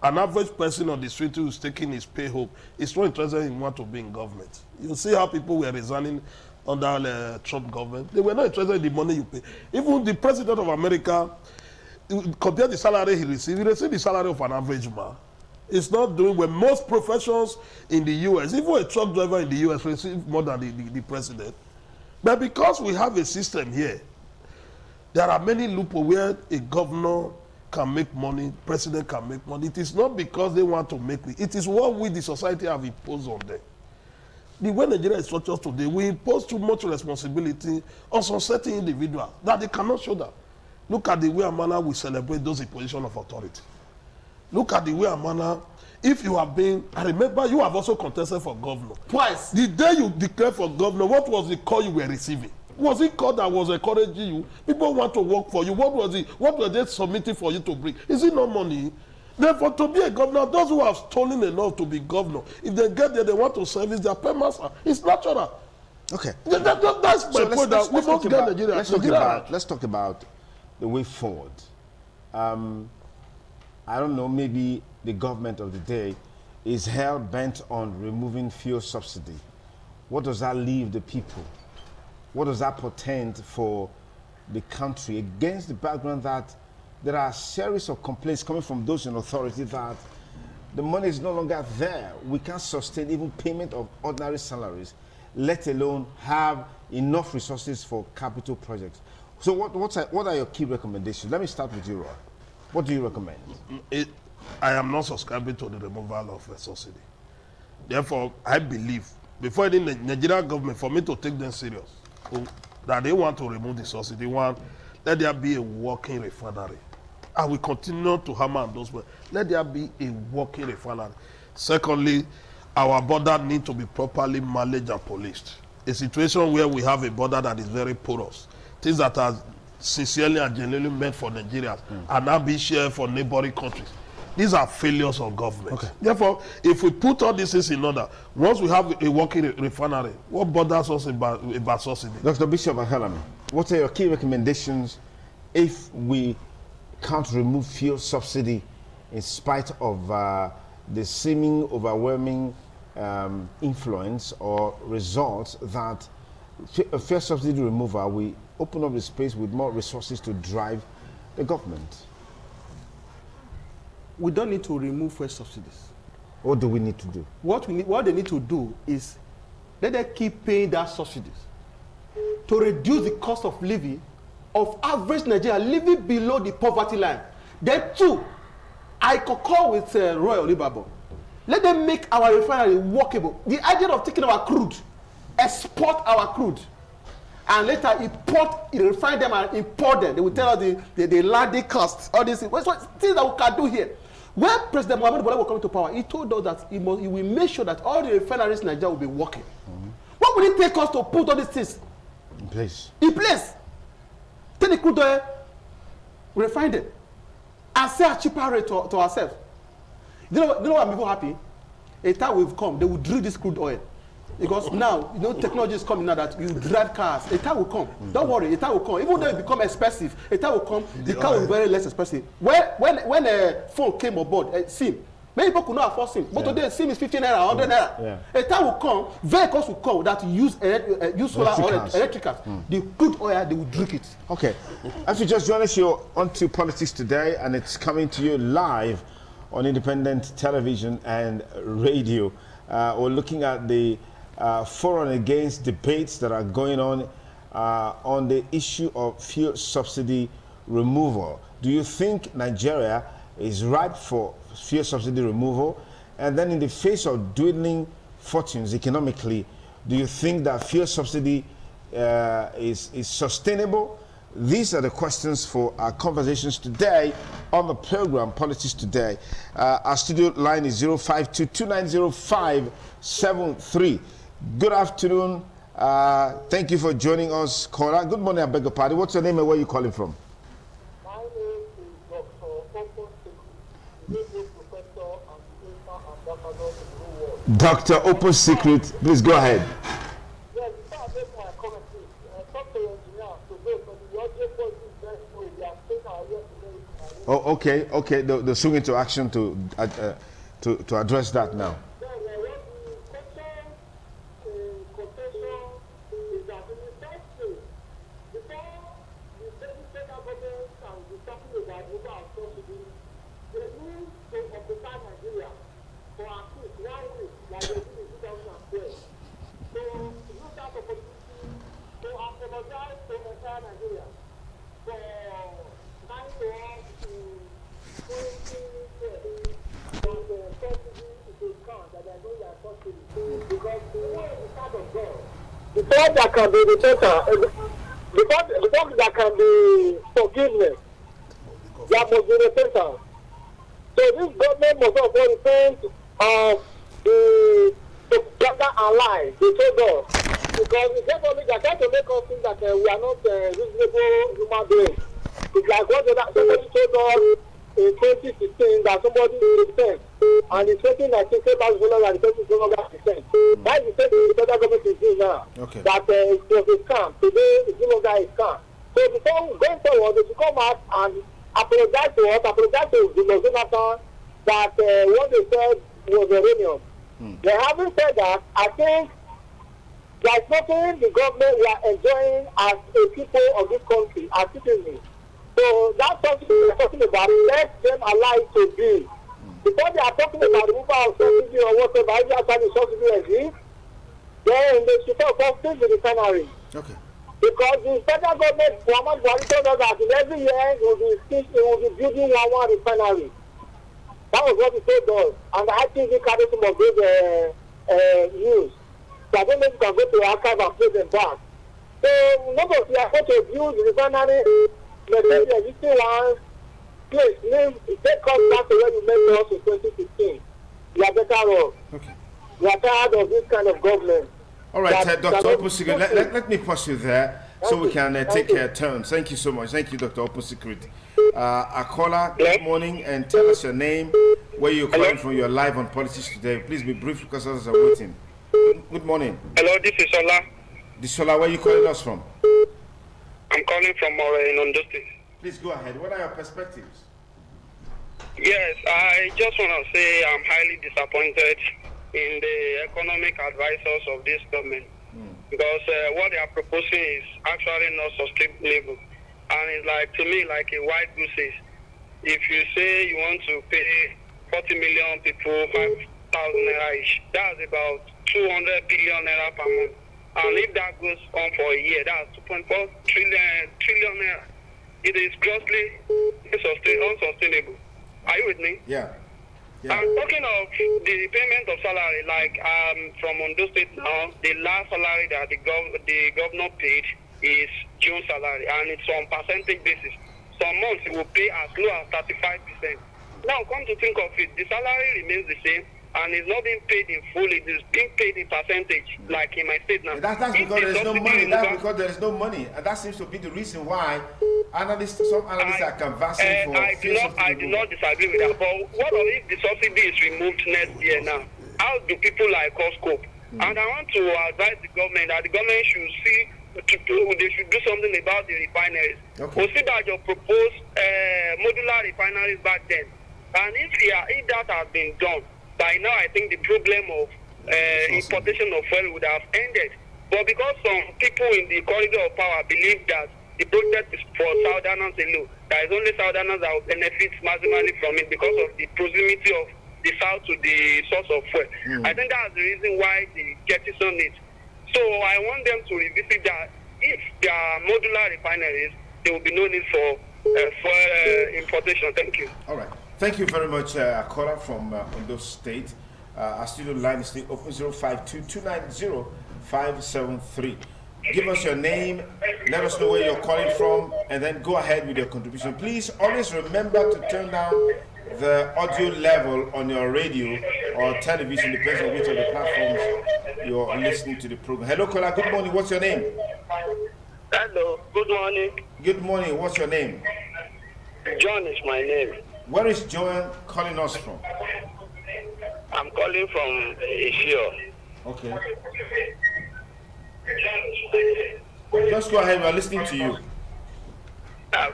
an average person on the street who is taking his pay home is not interested in want to be in government. You see how people were resigning under the Trump government. They were not interested in the money you pay. Even the president of America, compare the salary he received the salary of an average man. It's not doing well. Most professions in the US, even a truck driver in the US receive more than the president. But because we have a system here, there are many loopholes where a governor can make money, president can make money. It is not because they want to make it. It is what we, the society, have imposed on them. The way Nigeria is structured today, we impose too much responsibility on some certain individuals that they cannot show that. Look at the way and manner we celebrate those in position of authority. Look at the way and manner. If you have been, I remember you have also contested for governor. Twice. The day you declared for governor, what was the call you were receiving? Was it call that was encouraging you? People want to work for you. What was it? What were they submitting for you to bring? Is it no money? Therefore, to be a governor, those who have stolen enough to be governor, if they get there, they want to service their paymaster. It's natural. Okay. That's my point. Let's talk about the way forward. I don't know, maybe the government of the day is hell-bent on removing fuel subsidy. What does that leave the people? What does that portend for the country against the background that there are a series of complaints coming from those in authority that the money is no longer there. We can't sustain even payment of ordinary salaries, let alone have enough resources for capital projects. So what are your key recommendations? Let me start with you, Roy. What do you recommend? I am not subscribing to the removal of a subsidy. Therefore, I believe, before the Nigerian government, for me to take them serious, that they want to remove the subsidy, let there be a working refinery. I will continue to hammer on those words. Let there be a working refinery. Secondly, our border needs to be properly managed and policed. A situation where we have a border that is very porous, things that are sincerely and genuinely meant for Nigerians and now be shared for neighboring countries. These are failures of government. Okay. Therefore, if we put all these things in order, once we have a working refinery, what bothers us about subsidy? Dr. Bishop Ahelami, what are your key recommendations if we can't remove fuel subsidy in spite of the seeming overwhelming influence or results that a fuel subsidy removal will open up the space with more resources to drive the government? We don't need to remove fuel subsidies. What do we need to do? What they need to do is let them keep paying that subsidies to reduce the cost of living of average Nigeria living below the poverty line. Then two, I concur with Roy Olibabo. Let them make our refinery workable. The idea of taking our crude, export our crude, and later refine them and import them. They will tell us the landing costs, all these things. What things that we can do here? When President Muhammadu Buhari was coming to power, he told us that he will make sure that all the refineries in Nigeria will be working. What will it take us to put all these things In place. Take the crude oil, refine them, and sell a cheaper rate to ourselves. You know what I'm even happy? A time will come, they will drill this crude oil. Because now, technology is coming now that you drive cars. A time will come. Don't worry, a time will come. Even though it become expensive, a time will come, the car will be very less expensive. When a phone came aboard, SIM, many people could not afford SIM. But today, SIM is 15 naira, 100 naira. Yeah. A time will come, vehicles will come that use solar or electric cars. The crude oil, they will drink it. Okay. If you just join us, you're onto Politics Today, and it's coming to you live on independent television and radio. We're looking at the for and against debates that are going on the issue of fuel subsidy removal. Do you think Nigeria is ripe for fuel subsidy removal? And then in the face of dwindling fortunes economically, do you think that fuel subsidy is sustainable? These are the questions for our conversations today on the program Politics Today. Our studio line is 052-290573. Good afternoon. Thank you for joining us, caller. Good morning, I beg your pardon. What's your name and where are you calling from? My name is Dr. Open Secret, Professor and Ambassador to the world. Dr. Open Secret, please go ahead. Yes, before I make my comment, please, talk to your engineer today, but the audio voice is very slow. We are taking our year today. Oh, okay. They'll swing into action to address that now. Before there can be repentance, before there can be forgiveness, there must be repentance. So this government must also repent of the propaganda and lies they told us. Because it's definitely they are trying to make us think that we are not reasonable human beings. It's like what somebody told us in 2016 that somebody repent, and in 2019 came back to and the person is no longer percent. That is the same thing the federal government is doing now. Okay. That it was a scam. Today it's no longer a scam. So before going forward, they should come out and apologize to us, apologize to the Jonathan that what they said was erroneous. They haven't said that. I think there's nothing the government we are enjoying as a people of this country, as citizens. So that's something we're talking about. Let them allow it to be. Before they are talking about removal of subsidy or whatever, every time the subsidy exists, then they should talk about the refinery. Okay. Because the federal government, Muhammadu Buhari told us that in every year it will be building one refinery. That was what he told us. And I think he carried some of those news. So I don't know if you can go to the archive and play them back. So none of you are going to build the refinery, maybe the existing ones. Please, take us back to where you met us in 2015. We are better off. Okay. We are tired of this kind of government. All right, Dr. Open Secret, let me pause you there. So so we can take turns. Thank you so much. Thank you, Dr. Open Security. Akola, good morning, and tell us your name, where you're calling from. You're live on Politics Today. Please be brief because others are waiting. Good morning. Hello, this is Ola. Disola, where are you calling us from? I'm calling from in Ondo State. Please go ahead. What are your perspectives? Yes, I just want to say I'm highly disappointed in the economic advisors of this government because what they are proposing is actually not sustainable. And it's like, to me, like a white goose is. If you say you want to pay 40 million people 5,000 naira each, that's about 200 billion naira per month. And if that goes on for a year, that's 2.4 trillion naira. It is grossly unsustainable. Are you with me? Yeah. I'm talking of the payment of salary, like from Ondo State now, the last salary that the governor paid is June salary, and it's on percentage basis. Some months it will pay as low as 35%. Now, come to think of it, the salary remains the same, and it's not being paid in full, it is being paid in percentage, like in my state now. That's because there is no money. That's because there is no money. And that seems to be the reason why some analysts are conversing for... I do not disagree with that. But what if the subsidy is removed next year now? How do people like us cope? And I want to advise the government that the government should see, they should do something about the refineries. Okay. Consider your proposed modular refineries back then. And if that has been done, by now I think the problem of importation of oil would have ended. But because some people in the corridor of power believe that the project is for Southerners alone, there is only Southerners that will benefit maximally from it because of the proximity of the south to the source of fuel. I think that's the reason why they jettison it. So I want them to revisit that. If there are modular refineries, there will be no need for importation. Thank you. All right. Thank you very much, Akola from Ondo State. Our studio line is still open 052-290-573. Give us your name, let us know where you're calling from, and then go ahead with your contribution. Please always remember to turn down the audio level on your radio or television, depends on which of the platforms you're listening to the program. Hello, caller. Good morning. What's your name? Hello. Good morning. Good morning. What's your name? John is my name. Where is Joan calling us from? I'm calling from Asia. Okay. Just go ahead. We're listening to you. I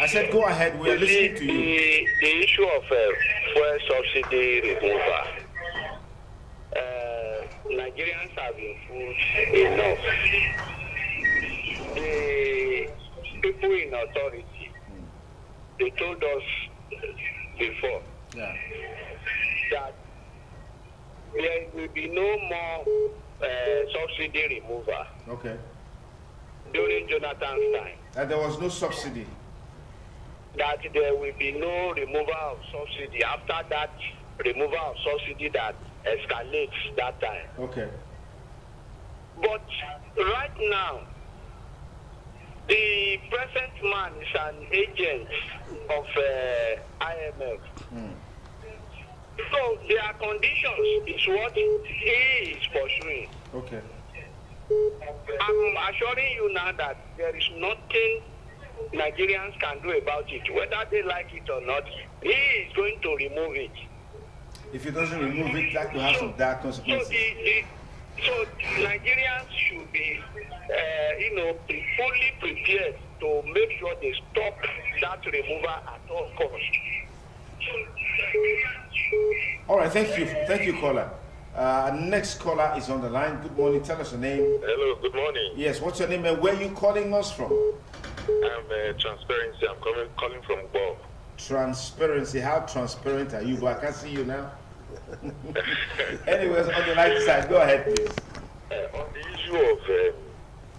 said go ahead. We're listening to you. The issue of fuel subsidy removal. Nigerians have been fooled enough. The people in authority, they told us before that there will be no more subsidy removal. Okay. During Jonathan's time. And there was no subsidy. That there will be no removal of subsidy after that removal of subsidy that escalates that time. Okay. But right now, the present man is an agent of IMF. So their conditions is what he is pursuing. Okay. I'm assuring you now that there is nothing Nigerians can do about it. Whether they like it or not, he is going to remove it. If he doesn't remove it, that will have some dark consequences. So Nigerians should be, fully prepared to make sure they stop that removal at all costs. All right, thank you, caller. Next caller is on the line. Good morning. Tell us your name. Hello. Good morning. Yes. What's your name and where are you calling us from? I'm Transparency. I'm calling from Bob. Transparency. How transparent are you? But I can't see you now. Anyways, on the right side, go ahead, please. On the issue of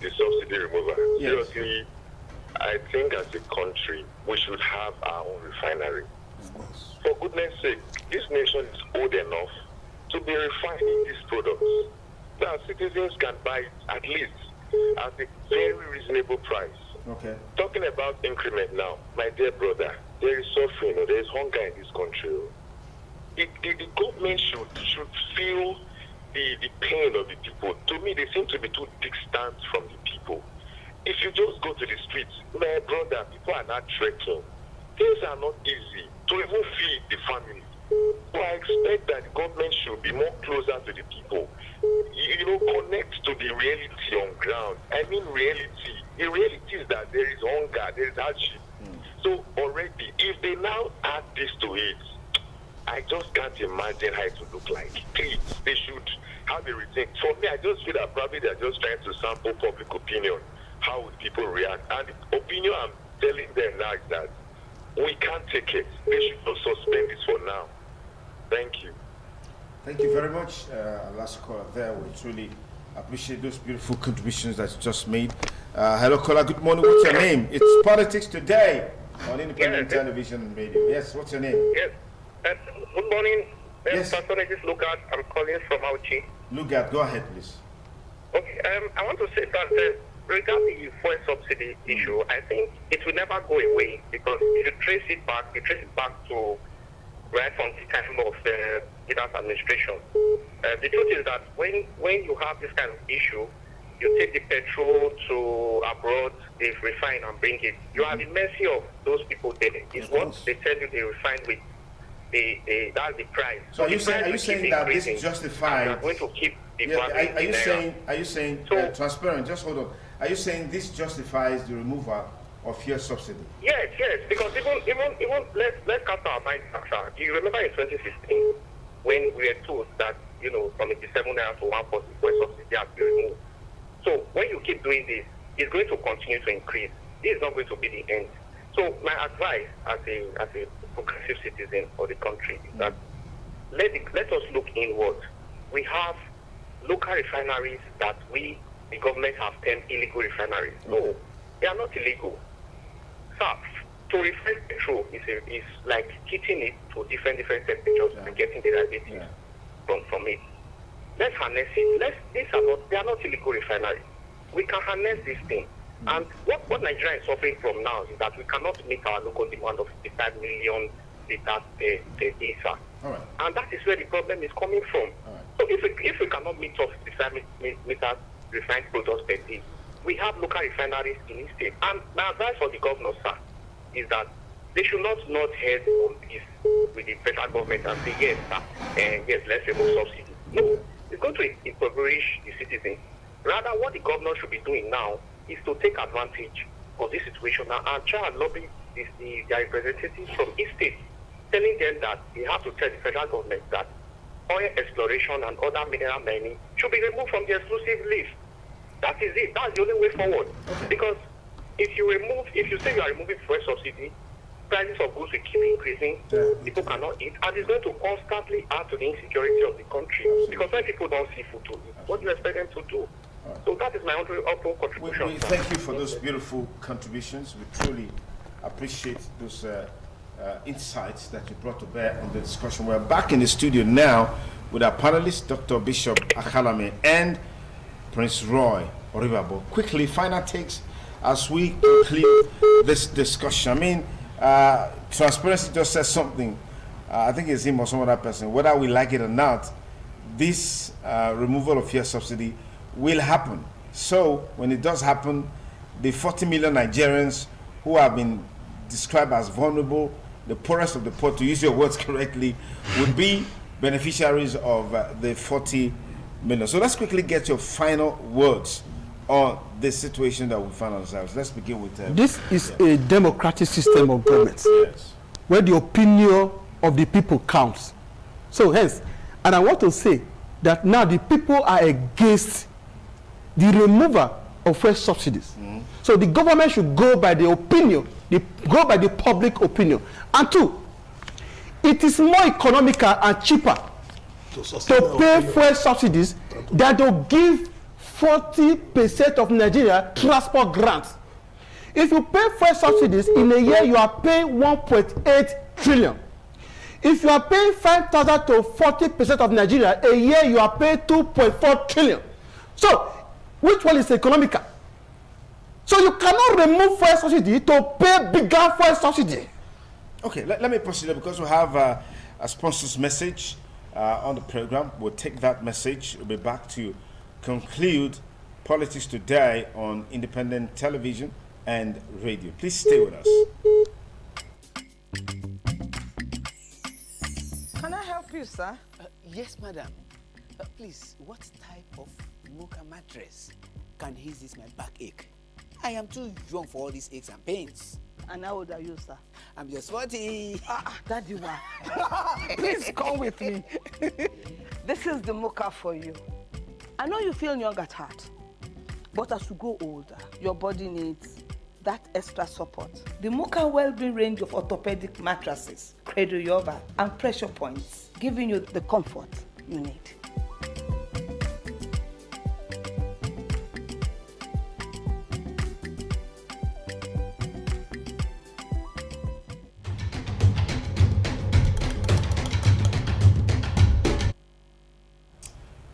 the subsidy removal, seriously, I think as a country, we should have our own refinery. For goodness sake, this nation is old enough to be refining these products. Now, citizens can buy it at least at a very reasonable price. Okay. Talking about increment now, my dear brother, there is suffering, there is hunger in this country. The government should feel the pain of the people. To me, they seem to be too distant from the people. If you just go to the streets, my brother, people are not trekking. Things are not easy to even feed the family. So I expect that the government should be more closer to the people. You know, connect to the reality on ground. I mean reality. The reality is that there is hunger, there is hardship. So already, if they now add this to it, I just can't imagine how it would look like. Please, they should have a rethink. For me, I just feel that probably they're just trying to sample public opinion. How would people react? And the opinion I'm telling them now is that we can't take it. They should not suspend this for now. Thank you. Thank you very much. Last caller there. We truly appreciate those beautiful contributions that you just made. Hello, caller. Good morning. What's your name? It's Politics Today on Independent Television and Radio. Yes, what's your name? Yes. Good morning. Yes. Pastor Regis Lugat. I'm calling from Auchi. Lugat, go ahead, please. Okay. I want to say that regarding the fuel subsidy issue, I think it will never go away because if you trace it back to right from the time of the Leaders administration. The truth is that when you have this kind of issue, you take the petrol to abroad, they refine and bring it. You are at the mercy of those people there. It's what they tell you they refine with. That's the price. So are you saying that this justifies? Are going to keep the Are you saying transparent? Just hold on. Are you saying this justifies the removal of fuel subsidy? Yes, because even let's cast our minds back. Do you remember in 2016 when we were told that from 87 naira to 140 fuel subsidy has been removed? So when you keep doing this, it's going to continue to increase. This is not going to be the end. So my advice as a progressive citizen for the country is that let us look inward. We have local refineries that the government have termed illegal refineries. No, they are not illegal. So to refine petrol is like heating it to different temperatures and getting derivatives from it. Let's harness it. They are not illegal refineries. We can harness this thing. And what Nigeria is suffering from now is that we cannot meet our local demand of 55 million liters per day, sir. Right. And that is where the problem is coming from. Right. So if we cannot meet up 55 meters refined products per day, we have local refineries in each state. And my advice for the governor, sir, is that they should not head on this with the federal government and say, yes, sir, yes, let's remove subsidy. No, it's going to impoverish the citizens. Rather, what the governor should be doing now is to take advantage of this situation and try and lobby their representatives from each state, telling them that they have to tell the federal government that oil exploration and other mineral mining should be removed from the exclusive list. That is it. That's the only way forward. Okay. Because if you say you are removing fuel subsidy, prices of goods will keep increasing. People cannot eat, and it's going to constantly add to the insecurity of the country. Because when people don't see food to eat, what do you expect them to do? Right. So that is my own contribution. We thank you for those beautiful contributions. We truly appreciate those insights that you brought to bear on the discussion. We're back in the studio now with our panelists, Dr. Bishop Akalame and Prince Roy Oribabo. Quickly, final takes as we conclude this discussion. I mean, transparency just says something. I think it's him or some other person. Whether we like it or not, this removal of fuel subsidy will happen. So when it does happen, the 40 million Nigerians who have been described as vulnerable, the poorest of the poor, to use your words correctly, would be beneficiaries of the 40 million. So let's quickly get your final words on this situation that we find ourselves. Let's begin with this is a democratic system of government, where the opinion of the people counts. So hence, and I want to say that now the people are against the removal of fuel subsidies. So the government should go by the opinion, go by the public opinion. And two, it is more economical and cheaper to pay fuel subsidies than to give 40% of Nigeria transport grants. If you pay fuel subsidies in a year, you are paying 1.8 trillion. If you are paying 5,000 to 40% of Nigeria, a year you are paying 2.4 trillion. So, which one is economical? So you cannot remove fuel subsidy to pay bigger fuel subsidy. Okay, let me proceed because we have a sponsor's message on the program. We'll take that message. We'll be back to conclude Politics Today on independent television and radio. Please stay with us. Can I help you, sir? Yes, madam. Please, what type of Mocha mattress can ease this my backache? I am too young for all these aches and pains. And how old are you, sir? I'm just 40. Daddy, why? Please come with me. This is the Mocha for you. I know you feel young at heart, but as you grow older, your body needs that extra support. The Mocha Wellbeing range of orthopedic mattresses, cradle yoga, and pressure points, giving you the comfort you need.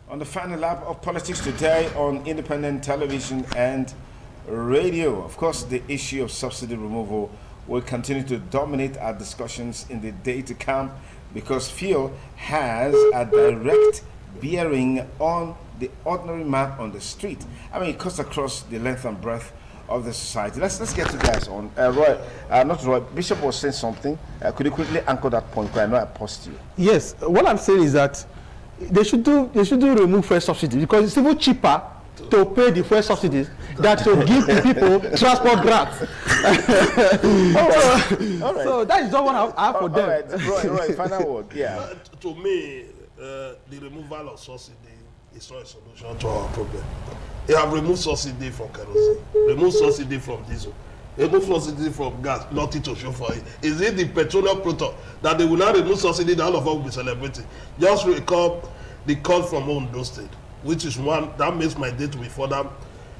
On the final lap of Politics Today on independent television and radio, of course, the issue of subsidy removal will continue to dominate our discussions in the day to come because fuel has a direct bearing on the ordinary man on the street. I mean, it cuts across the length and breadth of the society. Let's get you guys on. Roy, Bishop was saying something. Could you quickly anchor that point? I know I paused you. Yes, what I'm saying is that they should do remove fuel subsidy because it's even cheaper to pay the fuel subsidies than to give the people transport grants. All right. So that is not what I have for them. All right, Roy, final word. Yeah. To me, the removal of subsidy is not a solution to our problem. They have removed subsidy from kerosene, removed subsidy from diesel, remove subsidy from gas, nothing to show for it. Is it the petroleum product that they will not remove subsidy that all of us will be celebrating? Just recall the call from Ondo State, which is one that makes my day to be further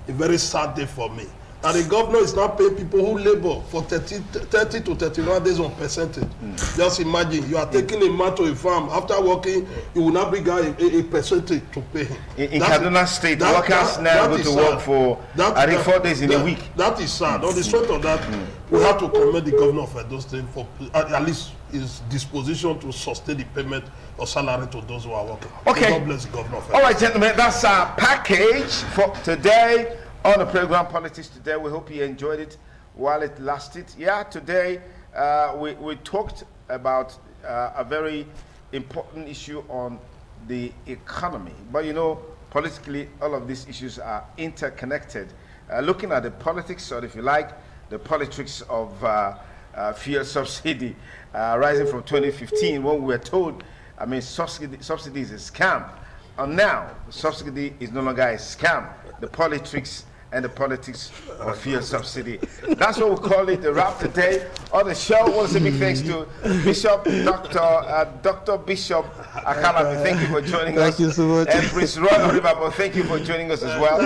a very sad day for me. And the governor is not paying people who labor for 30 to 31 days on percentage. Just imagine, you are taking a man to a farm, after working, you will not bring out a percentage to pay him. In Kaduna State, workers now go to work for, I think, 4 days in a week. That is sad. On the strength of that, we have to commend the governor of Edo State for at least his disposition to sustain the payment of salary to those who are working. Okay. God bless the governor of Edo. All right, gentlemen, that's our package for today on the program Politics Today. We hope you enjoyed it while it lasted. Yeah, today we talked about a very important issue on the economy. But you know, politically, all of these issues are interconnected. Looking at the politics, or if you like, the politics of fuel subsidy rising from 2015, when we were told, I mean, subsidy is a scam. And now, subsidy is no longer a scam. The politics and the politics of fuel subsidy. That's what we call it, the wrap today on the show. I want to say big thanks to Bishop, Dr. Bishop Akalabi. Thank you for joining us. Thank you so much. And Prince Roy Oribabo, thank you for joining us as well.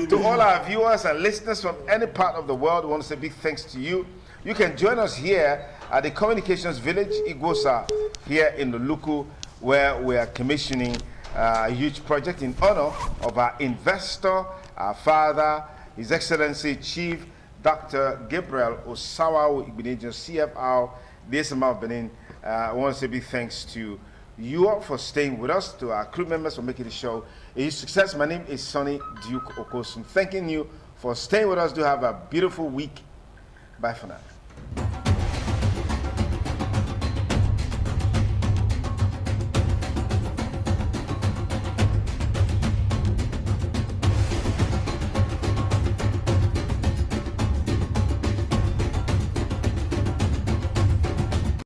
To all our viewers and listeners from any part of the world, we want to say big thanks to you. You can join us here at the Communications Village, Igosa, here in the Luku, where we are commissioning a huge project in honor of our investor, our father, His Excellency Chief Dr. Gabriel Osawa Igbeneghu, CFR, DSMR of Benin. I want to say big thanks to you all for staying with us, to our crew members for making the show a huge success. My name is Sonny Duke Okosum. Thanking you for staying with us. Do have a beautiful week. Bye for now.